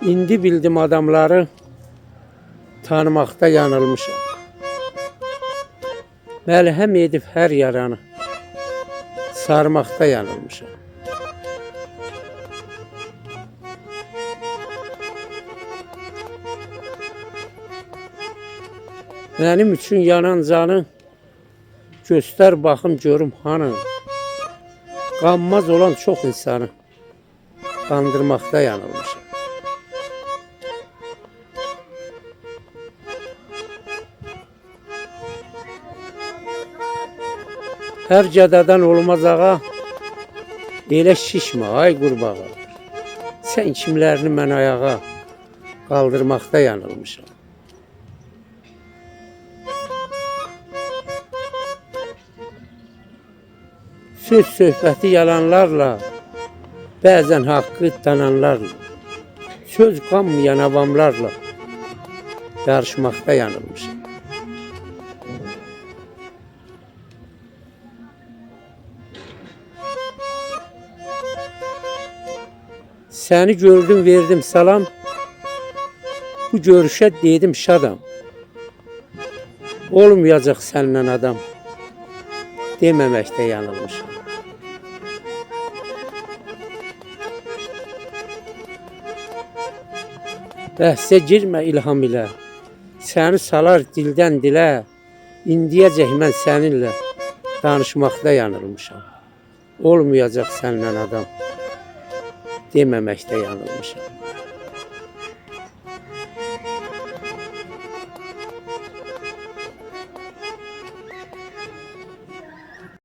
İndi bildim adamları tanımakta yanılmışam. Məlhəm edib hər yaranı sarmaqda yanılmışam. Mənim üçün yanan canı göstər baxım görüm hanı. Qanmaz olan çox insanı qandırmaqda yanılmışam. Hər gədadan olmaz ağa, elə şişmə ay qurbağa. Sən kimlərini mən ayağa qaldırmaqda yanılmışam. Söz söhbəti yalanlarla, bəzən haqqı dananlarla, söz qanmayan avamlarla yarışmaqda yanılmışam. Səni gördüm verdim salam, bu görüşə dedim şadam. Olmayacaq səndən adam, deməməkdə yanılmışam. Bəhsə girmə ilham ilə, səni salar dildən dilə, indiyəcək mən səninlə danışmaqda yanılmışam. Olmayacaq səndən adam, deməməkdə yanılmışam.